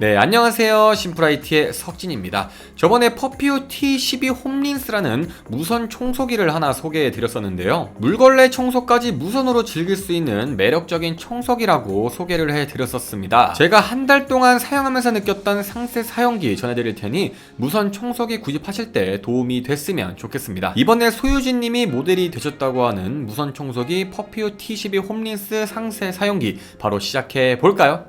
네, 안녕하세요. 심플IT의 석진입니다. 저번에 퍼퓨 T12 홈린스라는 무선 청소기를 하나 소개해 드렸었는데요. 물걸레 청소까지 무선으로 즐길 수 있는 매력적인 청소기라고 소개를 해 드렸었습니다. 제가 한 달 동안 사용하면서 느꼈던 상세 사용기 전해드릴 테니 무선 청소기 구입하실 때 도움이 됐으면 좋겠습니다. 이번에 소유진님이 모델이 되셨다고 하는 무선 청소기 퍼퓨 T12 홈린스 상세 사용기 바로 시작해 볼까요?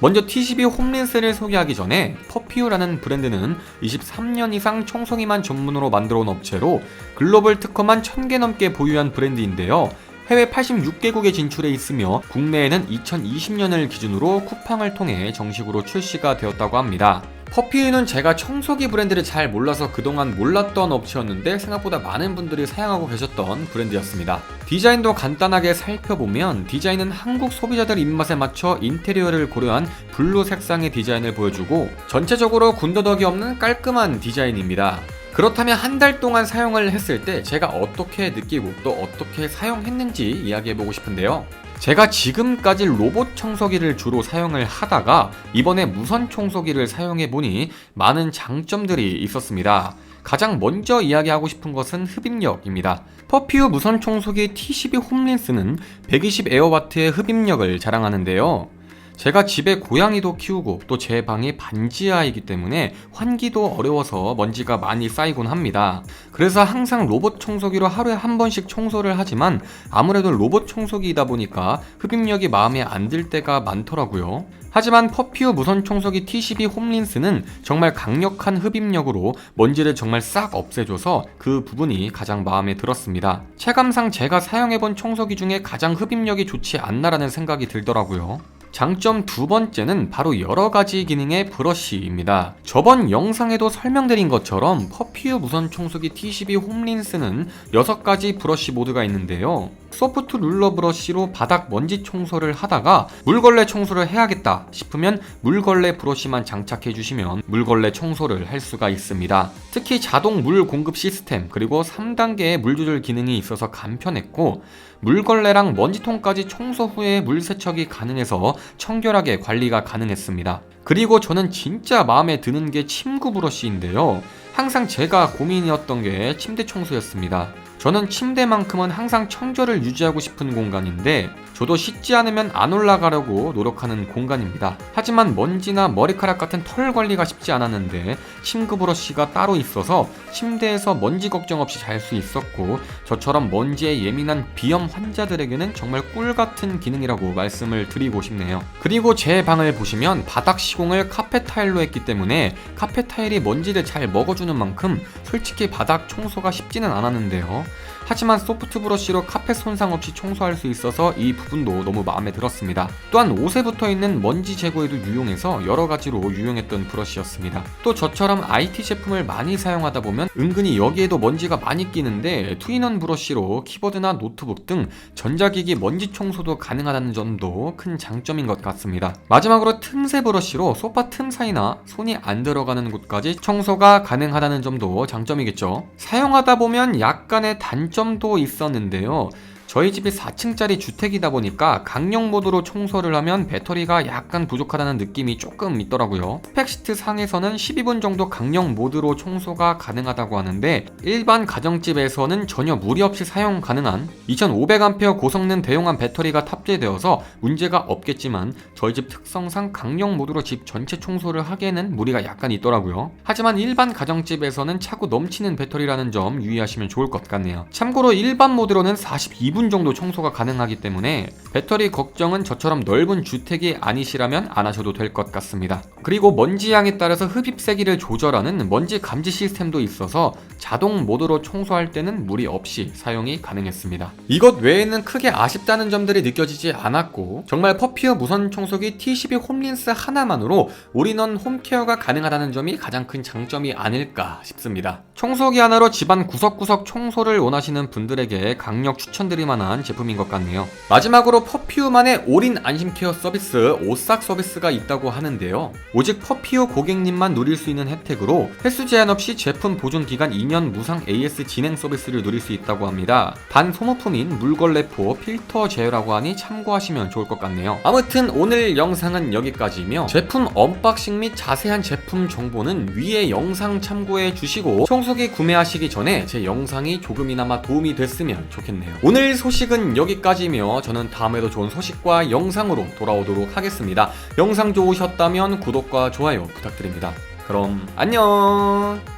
먼저 T12 홈린스를 소개하기 전에 퍼퓨라는 브랜드는 23년 이상 청소기만 전문으로 만들어 온 업체로 글로벌 특허만 1000개 넘게 보유한 브랜드인데요. 해외 86개국에 진출해 있으며 국내에는 2020년을 기준으로 쿠팡을 통해 정식으로 출시가 되었다고 합니다. 퍼퓨는 제가 청소기 브랜드를 잘 몰라서 그동안 몰랐던 업체였는데 생각보다 많은 분들이 사용하고 계셨던 브랜드였습니다. 디자인도 간단하게 살펴보면 디자인은 한국 소비자들 입맛에 맞춰 인테리어를 고려한 블루 색상의 디자인을 보여주고 전체적으로 군더더기 없는 깔끔한 디자인입니다. 그렇다면 한 달 동안 사용을 했을 때 제가 어떻게 느끼고 또 어떻게 사용했는지 이야기해보고 싶은데요. 제가 지금까지 로봇 청소기를 주로 사용을 하다가 이번에 무선 청소기를 사용해보니 많은 장점들이 있었습니다. 가장 먼저 이야기하고 싶은 것은 흡입력입니다. 퍼퓨 무선 청소기 T12 홈린스는 120 에어와트의 흡입력을 자랑하는데요. 제가 집에 고양이도 키우고 또 제 방이 반지하이기 때문에 환기도 어려워서 먼지가 많이 쌓이곤 합니다. 그래서 항상 로봇 청소기로 하루에 한 번씩 청소를 하지만 아무래도 로봇 청소기이다 보니까 흡입력이 마음에 안 들 때가 많더라고요. 하지만 퍼퓨 무선 청소기 T12 홈린스는 정말 강력한 흡입력으로 먼지를 정말 싹 없애줘서 그 부분이 가장 마음에 들었습니다. 체감상 제가 사용해본 청소기 중에 가장 흡입력이 좋지 않나라는 생각이 들더라고요. 장점 두 번째는 바로 여러가지 기능의 브러쉬입니다. 저번 영상에도 설명드린 것처럼 퍼퓨 무선 청소기 T12 홈린스는 6가지 브러쉬 모드가 있는데요. 소프트 룰러 브러쉬로 바닥 먼지 청소를 하다가 물걸레 청소를 해야겠다 싶으면 물걸레 브러쉬만 장착해 주시면 물걸레 청소를 할 수가 있습니다. 특히 자동 물 공급 시스템 그리고 3단계의 물 조절 기능이 있어서 간편했고 물걸레랑 먼지통까지 청소 후에 물 세척이 가능해서 청결하게 관리가 가능했습니다. 그리고 저는 진짜 마음에 드는 게 침구 브러쉬인데요. 항상 제가 고민이었던 게 침대 청소였습니다. 저는 침대만큼은 항상 청결을 유지하고 싶은 공간인데 저도 씻지 않으면 안 올라가려고 노력하는 공간입니다. 하지만 먼지나 머리카락 같은 털 관리가 쉽지 않았는데 침구 브러쉬가 따로 있어서 침대에서 먼지 걱정 없이 잘 수 있었고 저처럼 먼지에 예민한 비염 환자들에게는 정말 꿀같은 기능이라고 말씀을 드리고 싶네요. 그리고 제 방을 보시면 바닥 시공을 카펫 타일로 했기 때문에 카펫 타일이 먼지를 잘 먹어주는 만큼 솔직히 바닥 청소가 쉽지는 않았는데요. 하지만 소프트 브러쉬로 카펫 손상 없이 청소할 수 있어서 이 부분도 너무 마음에 들었습니다. 또한 옷에 붙어있는 먼지 제거에도 유용해서 여러가지로 유용했던 브러쉬였습니다. 또 저처럼 IT 제품을 많이 사용하다 보면 은근히 여기에도 먼지가 많이 끼는데 투인원 브러쉬로 키보드나 노트북 등 전자기기 먼지 청소도 가능하다는 점도 큰 장점인 것 같습니다. 마지막으로 틈새 브러쉬로 소파 틈 사이나 손이 안 들어가는 곳까지 청소가 가능하다는 점도 장점이겠죠. 사용하다 보면 약간의 단점도 있었는데요. 저희 집이 4층짜리 주택이다 보니까 강력 모드로 청소를 하면 배터리가 약간 부족하다는 느낌이 조금 있더라고요. 스펙시트 상에서는 12분 정도 강력 모드로 청소가 가능하다고 하는데 일반 가정집에서는 전혀 무리 없이 사용 가능한 2500A 고성능 대용한 배터리가 탑재되어서 문제가 없겠지만 저희 집 특성상 강력 모드로 집 전체 청소를 하기에는 무리가 약간 있더라고요. 하지만 일반 가정집에서는 차고 넘치는 배터리라는 점 유의하시면 좋을 것 같네요. 참고로 일반 모드로는 42분 정도 청소가 가능하기 때문에 배터리 걱정은 저처럼 넓은 주택이 아니시라면 안 하셔도 될 것 같습니다. 그리고 먼지 양에 따라서 흡입 세기를 조절하는 먼지 감지 시스템도 있어서 자동 모드로 청소할 때는 무리 없이 사용이 가능했습니다. 이것 외에는 크게 아쉽다는 점들이 느껴지지 않았고 정말 퍼퓨 무선 청소기 T12 홈린스 하나만으로 올인원 홈케어가 가능하다는 점이 가장 큰 장점이 아닐까 싶습니다. 청소기 하나로 집안 구석구석 청소를 원하시는 분들에게 강력 추천드리는 만한 제품인 것 같네요. 마지막으로 퍼퓸만의 올인 안심 케어 서비스 오싹 서비스가 있다고 하는데요. 오직 퍼퓸 고객님만 누릴 수 있는 혜택으로 횟수 제한 없이 제품 보존 기간 2년 무상 AS 진행 서비스를 누릴 수 있다고 합니다. 반소모품인 물걸레포 필터 제어라고 하니 참고하시면 좋을 것 같네요. 아무튼 오늘 영상은 여기까지이며 제품 언박싱 및 자세한 제품 정보는 위에 영상 참고해 주시고 청소기 구매하시기 전에 제 영상이 조금이나마 도움이 됐으면 좋겠네요. 오늘 소식은 여기까지이며 저는 다음에도 좋은 소식과 영상으로 돌아오도록 하겠습니다. 영상 좋으셨다면 구독과 좋아요 부탁드립니다. 그럼 안녕.